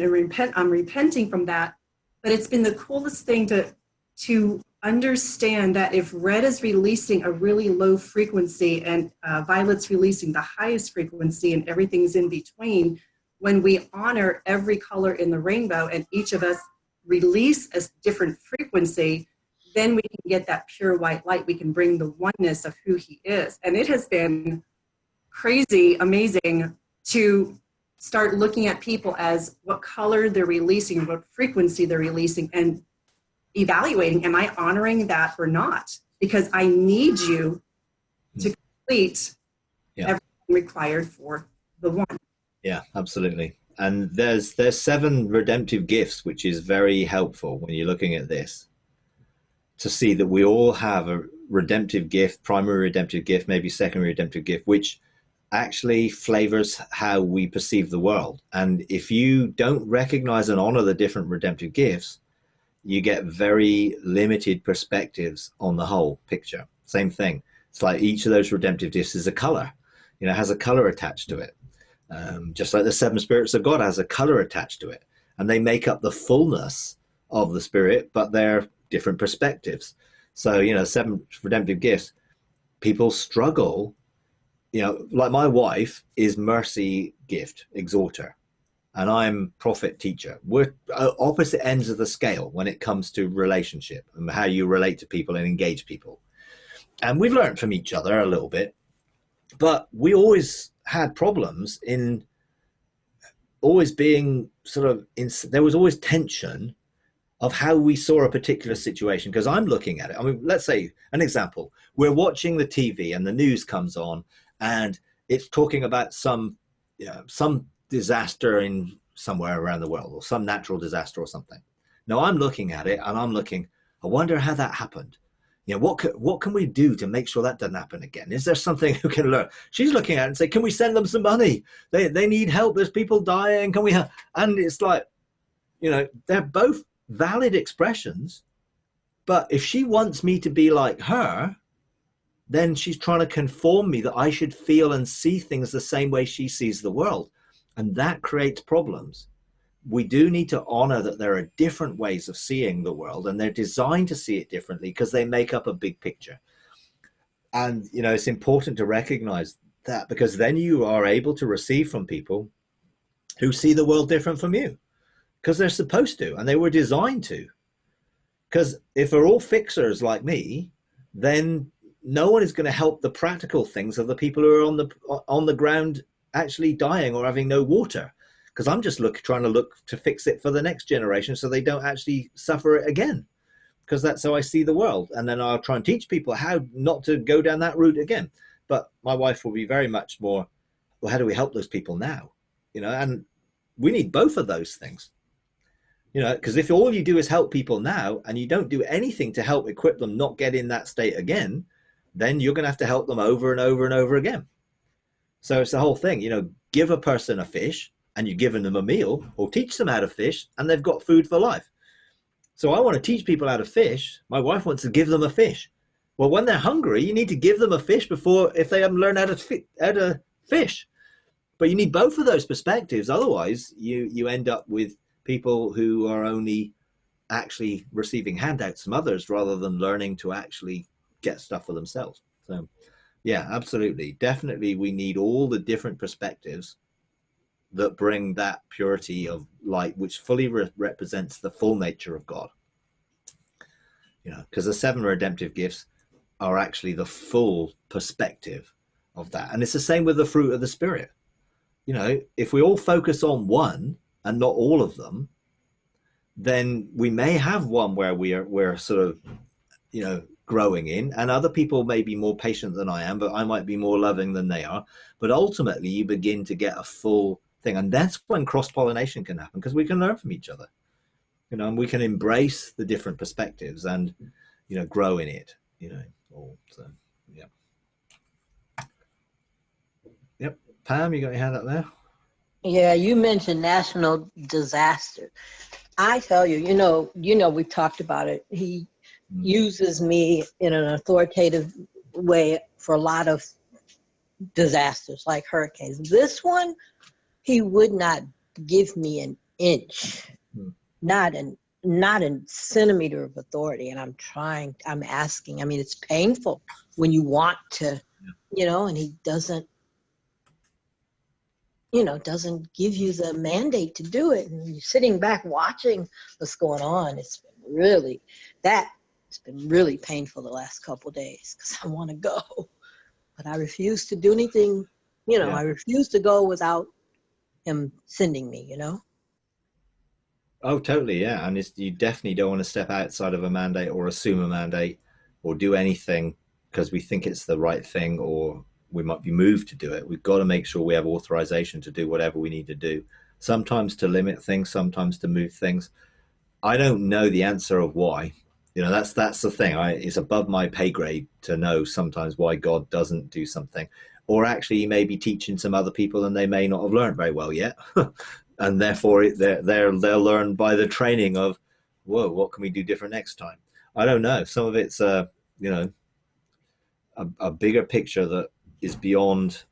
Speaker 3: I'm repenting from that. But it's been the coolest thing to understand that if red is releasing a really low frequency and violet's releasing the highest frequency, and everything's in between, when we honor every color in the rainbow and each of us release a different frequency, then we can get that pure white light. We can bring the oneness of who he is. And it has been crazy, amazing to start looking at people as what color they're releasing, what frequency they're releasing, and evaluating, am I honoring that or not? Because I need you to complete everything required for the one.
Speaker 1: Yeah, absolutely. And there's 7 redemptive gifts, which is very helpful when you're looking at this, to see that we all have a redemptive gift, primary redemptive gift, maybe secondary redemptive gift, which actually flavors how we perceive the world. And if you don't recognize and honor the different redemptive gifts, you get very limited perspectives on the whole picture. Same thing. It's like each of those redemptive gifts is a color, has a color attached to it. Just like the seven spirits of God has a color attached to it. And they make up the fullness of the spirit, but they're different perspectives. So, seven redemptive gifts, people struggle, like my wife is mercy gift, exhorter, and I'm prophet teacher. We're opposite ends of the scale when it comes to relationship and how you relate to people and engage people. And we've learned from each other a little bit, but we always had problems in always being there was always tension of how we saw a particular situation. Because I'm looking at it. I mean, let's say an example. We're watching the TV and the news comes on and it's talking about some disaster in somewhere around the world, or some natural disaster or something. Now I'm looking at it and I'm looking, I wonder how that happened. What can we do to make sure that doesn't happen again? Is there something we can learn? She's looking at it and say, can we send them some money? They need help. There's people dying. Can we help? And it's like, they're both valid expressions. But if she wants me to be like her, then she's trying to conform me that I should feel and see things the same way she sees the world. And that creates problems. We do need to honor that there are different ways of seeing the world, and they're designed to see it differently because they make up a big picture. And, it's important to recognize that, because then you are able to receive from people who see the world different from you, because they're supposed to, and they were designed to. Because if they're all fixers like me, then no one is going to help the practical things of the people who are on the ground actually dying or having no water. Because I'm just trying to look to fix it for the next generation so they don't actually suffer it again. Because that's how I see the world. And then I'll try and teach people how not to go down that route again. But my wife will be very much more, well, how do we help those people now? And we need both of those things. Because if all you do is help people now and you don't do anything to help equip them not get in that state again, then you're going to have to help them over and over and over again. So it's the whole thing, give a person a fish and you've given them a meal, or teach them how to fish and they've got food for life. So I want to teach people how to fish. My wife wants to give them a fish. Well, when they're hungry, you need to give them a fish if they haven't learned how to fish. But you need both of those perspectives. Otherwise, you end up with people who are only actually receiving handouts from others rather than learning to actually get stuff for themselves. So yeah, absolutely. Definitely, we need all the different perspectives that bring that purity of light, which fully represents the full nature of God. Because the seven redemptive gifts are actually the full perspective of that. And it's the same with the fruit of the Spirit. If we all focus on one and not all of them, then we may have one where we're sort of, growing in, and other people may be more patient than I am, but I might be more loving than they are. But ultimately, you begin to get a full thing. And that's when cross-pollination can happen, because we can learn from each other, and we can embrace the different perspectives and, grow in it, so, yeah. Yep. Pam, you got your hand up there?
Speaker 2: Yeah, you mentioned national disaster. I tell you, we've talked about it. He uses me in an authoritative way for a lot of disasters like hurricanes. This one, he would not give me an inch, not a centimeter of authority. And I'm asking. It's painful when you want to, and he doesn't give you the mandate to do it. And you're sitting back watching what's going on. It's been really painful the last couple of days, because I want to go, but I refuse to do anything. I refuse to go without him sending me,
Speaker 1: Oh, totally. Yeah. And you definitely don't want to step outside of a mandate or assume a mandate or do anything because we think it's the right thing, or we might be moved to do it. We've got to make sure we have authorization to do whatever we need to do, sometimes to limit things, sometimes to move things. I don't know the answer of why. That's the thing. It's above my pay grade to know sometimes why God doesn't do something. Or actually, he may be teaching some other people and they may not have learned very well yet. And therefore, they'll learn by the training of whoa, what can we do different next time? I don't know. Some of it's, you know, a bigger picture that is beyond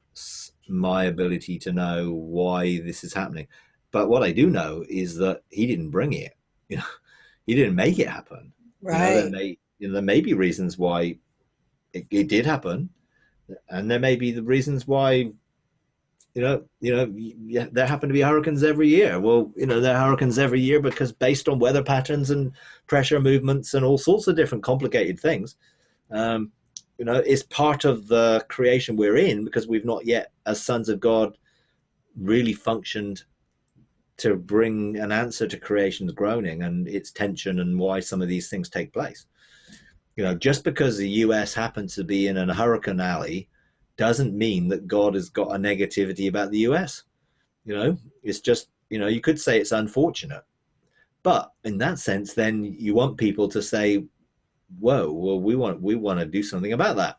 Speaker 1: my ability to know why this is happening. But what I do know is that he didn't bring it. You know, he didn't make it happen. You know,
Speaker 2: Right.
Speaker 1: there may be reasons why it did happen, and there may be the reasons why yeah, there happen to be hurricanes every year. Well, there are hurricanes every year because based on weather patterns and pressure movements and all sorts of different complicated things. Um, it's part of the creation we're in because we've not yet, as sons of God, really functioned to bring an answer to creation's groaning and its tension and why some of these things take place. Just because the US happens to be in a hurricane alley doesn't mean that God has got a negativity about the US. It's just, you could say it's unfortunate. But in that sense, then you want people to say, whoa, well, we want to do something about that.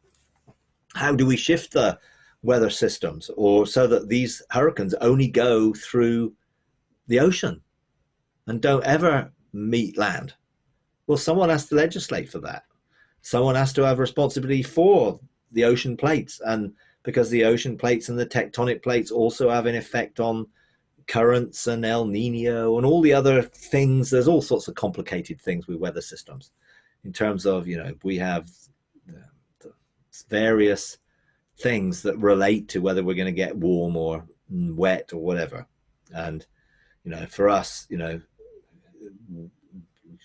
Speaker 1: How do we shift the weather systems or so that these hurricanes only go through the ocean and don't ever meet land? Well, someone has to legislate for that. Someone has to have responsibility for the ocean plates, and because the ocean plates and the tectonic plates also have an effect on currents and El Nino and all the other things. There's all sorts of complicated things with weather systems in terms of, we have the various things that relate to whether we're going to get warm or wet or whatever. And, for us,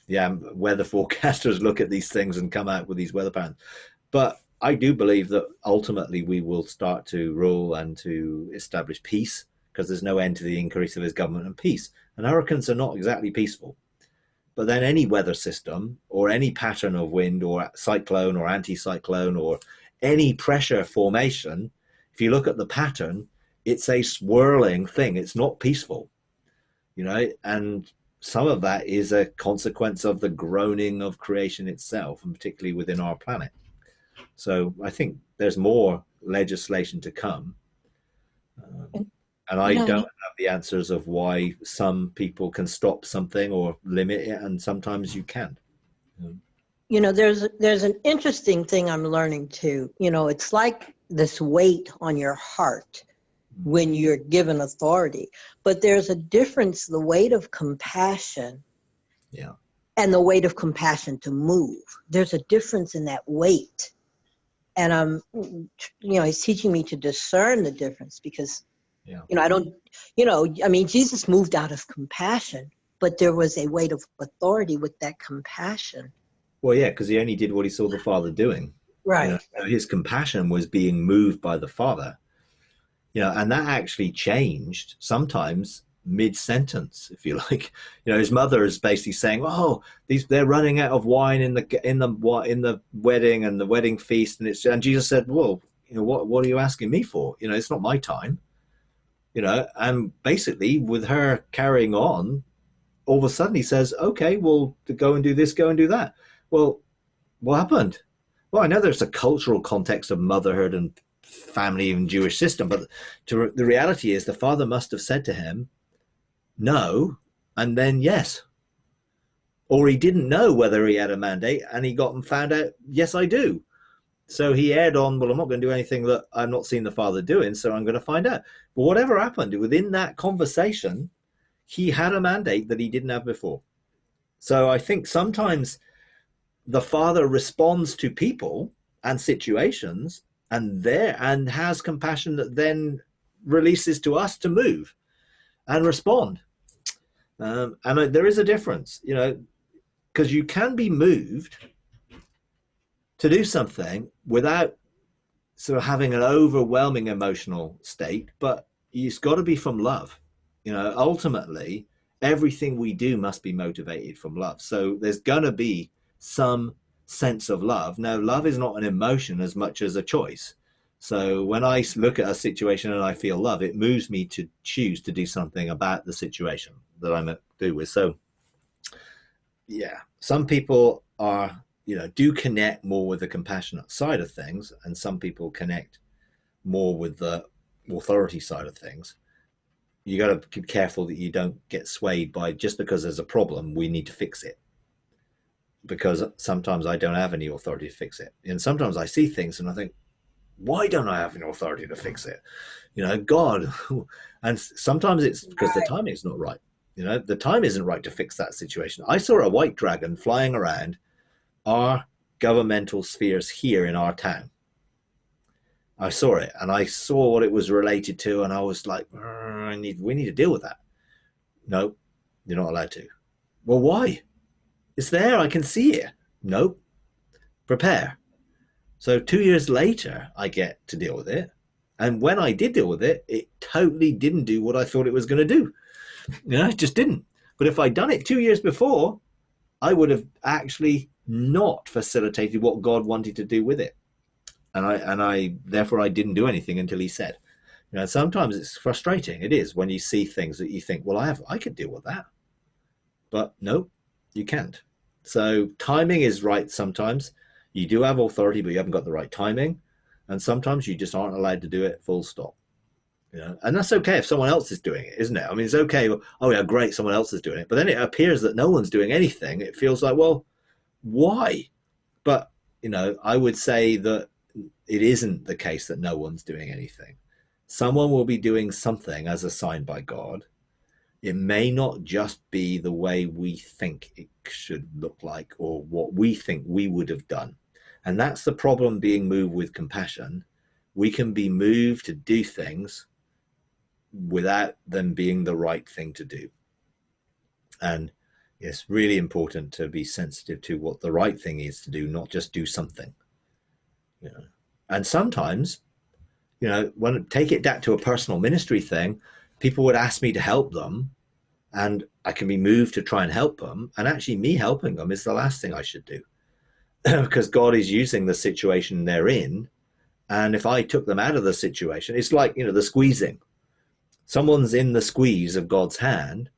Speaker 1: weather forecasters look at these things and come out with these weather patterns. But I do believe that ultimately we will start to rule and to establish peace, because there's no end to the increase of his government and peace. And hurricanes are not exactly peaceful. But then any weather system or any pattern of wind or cyclone or anticyclone or any pressure formation, if you look at the pattern, it's a swirling thing. It's not peaceful, and some of that is a consequence of the groaning of creation itself, and particularly within our planet. So I think there's more legislation to come. And I don't have the answers of why some people can stop something or limit it, and sometimes you can't.
Speaker 2: There's an interesting thing I'm learning too. It's like this weight on your heart when you're given authority. But there's a difference, the weight of compassion and the weight of compassion to move. There's a difference in that weight. And he's teaching me to discern the difference because, I don't, Jesus moved out of compassion, but there was a weight of authority with that compassion.
Speaker 1: Well, yeah, because he only did what he saw the Father doing.
Speaker 2: Right.
Speaker 1: His compassion was being moved by the Father. And that actually changed sometimes mid-sentence, if you like. His mother is basically saying, "Oh, they're running out of wine in the wedding and the wedding feast," and Jesus said, "Well, what are you asking me for? It's not my time." And basically, with her carrying on, all of a sudden he says, "Okay, well, to go and do this, go and do that." Well, what happened? Well, I know there's a cultural context of motherhood and family and Jewish system, but the reality is the Father must have said to him no and then yes, or he didn't know whether he had a mandate and he got and found out, yes, I do. So he aired on, well, I'm not going to do anything that I've not seen the Father doing, so I'm going to find out. But whatever happened within that conversation, he had a mandate that he didn't have before. So I think sometimes the Father responds to people and situations and has compassion that then releases to us to move and respond. And there is a difference, because you can be moved to do something without sort of having an overwhelming emotional state, but it's got to be from love. Ultimately, everything we do must be motivated from love. So there's going to be some sense of love. Now, love is not an emotion as much as a choice. So when I look at a situation and I feel love, it moves me to choose to do something about the situation that I'm to do with. So, yeah, some people are, do connect more with the compassionate side of things, and some people connect more with the authority side of things. You got to be careful that you don't get swayed by just because there's a problem, we need to fix it. because sometimes I don't have any authority to fix it. And sometimes I see things and I think, why don't I have any authority to fix it? God. And sometimes it's because the timing is not right. The time isn't right to fix that situation. I saw a white dragon flying around our governmental spheres here in our town. I saw it and I saw what it was related to, and I was like, we need to deal with that. No, you're not allowed to. Well, why? It's there. I can see it. No, prepare. So 2 years later, I get to deal with it. And when I did deal with it, it totally didn't do what I thought it was going to do. It just didn't. But if I'd done it 2 years before, I would have actually not facilitated what God wanted to do with it. And therefore I didn't do anything until he said. Sometimes it's frustrating. It is, when you see things that you think, well, I could deal with that. But no, you can't. So timing is right sometimes. You do have authority, but you haven't got the right timing. And sometimes you just aren't allowed to do it, full stop. And that's okay if someone else is doing it, isn't it? I mean, it's okay. Oh yeah, great, someone else is doing it. But then it appears that no one's doing anything. It feels like, well, why? But, I would say that it isn't the case that no one's doing anything. Someone will be doing something as assigned by God. It may not just be the way we think it should look like or what we think we would have done. And that's the problem being moved with compassion. We can be moved to do things without them being the right thing to do. And it's really important to be sensitive to what the right thing is to do, not just do something. And sometimes, take it back to a personal ministry thing, people would ask me to help them, and I can be moved to try and help them. And actually me helping them is the last thing I should do because God is using the situation they're in. And if I took them out of the situation, it's like, the squeezing. Someone's in the squeeze of God's hand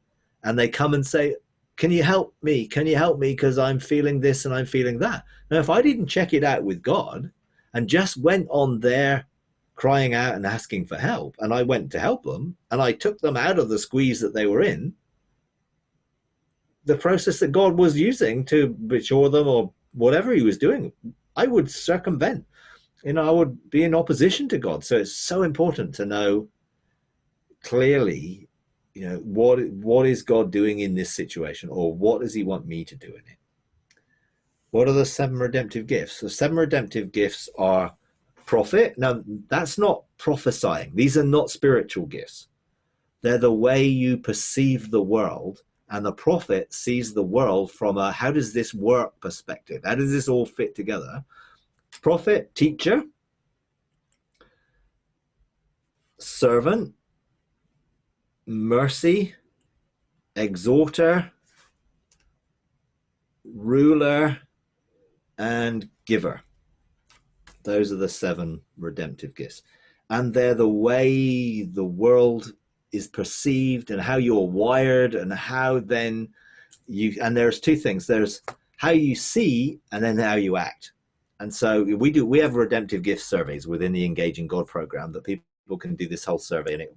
Speaker 1: and they come and say, can you help me? Can you help me? Because I'm feeling this and I'm feeling that. Now, if I didn't check it out with God and just went on there crying out and asking for help, and I went to help them and I took them out of the squeeze that they were in, the process that God was using to mature them or whatever he was doing, I would circumvent. I would be in opposition to God. So it's so important to know clearly, what is God doing in this situation, or what does he want me to do in it? What are the 7 redemptive gifts? The 7 redemptive gifts are prophet. Now, that's not prophesying. These are not spiritual gifts. They're the way you perceive the world. And the prophet sees the world from a how does this work perspective. How does this all fit together? Prophet, teacher, servant, mercy, exhorter, ruler, and giver. Those are the 7 redemptive gifts. And they're the way the world is perceived and how you're wired and how then and there's 2 things. There's how you see and then how you act. And so we have redemptive gift surveys within the Engaging God program that people can do this whole survey.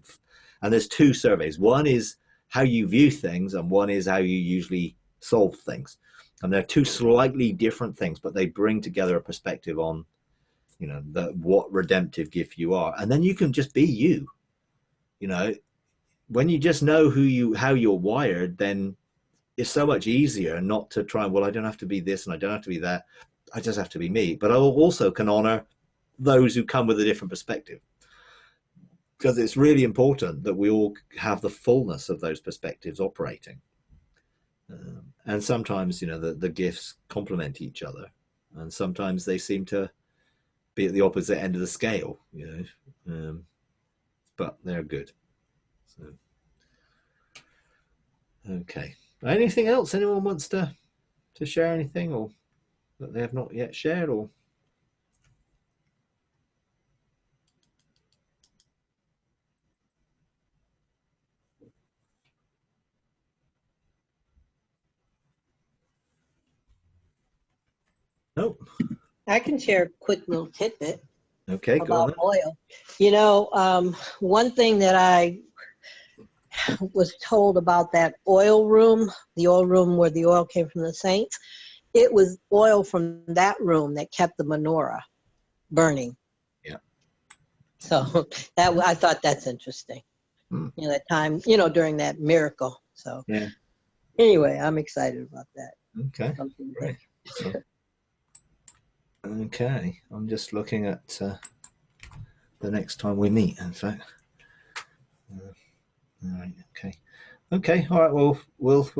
Speaker 1: And there's 2 surveys. One is how you view things and one is how you usually solve things. And they're 2 slightly different things, but they bring together a perspective on, what redemptive gift you are. And then you can just be you. When you just know how you're wired, then it's so much easier not to try, well, I don't have to be this and I don't have to be that. I just have to be me. But I also can honor those who come with a different perspective. Because it's really important that we all have the fullness of those perspectives operating. And sometimes, the gifts complement each other. And sometimes they seem to be at the opposite end of the scale, but they're good. So, okay. Anything else? Anyone wants to share anything or that they have not yet shared or? Nope.
Speaker 2: I can share a quick little tidbit.
Speaker 1: Okay,
Speaker 2: about oil. One thing that I was told about that oil room, the oil room where the oil came from the saints, it was oil from that room that kept the menorah burning.
Speaker 1: Yeah.
Speaker 2: So that I thought that's interesting.
Speaker 1: Mm.
Speaker 2: You know, that time, you know, during that miracle. So
Speaker 1: Yeah.
Speaker 2: anyway, I'm excited about that.
Speaker 1: Okay.
Speaker 2: Something
Speaker 1: Great. So, okay. I'm just looking at the next time we meet, in fact. All right. Okay. Okay. All right. Well, we'll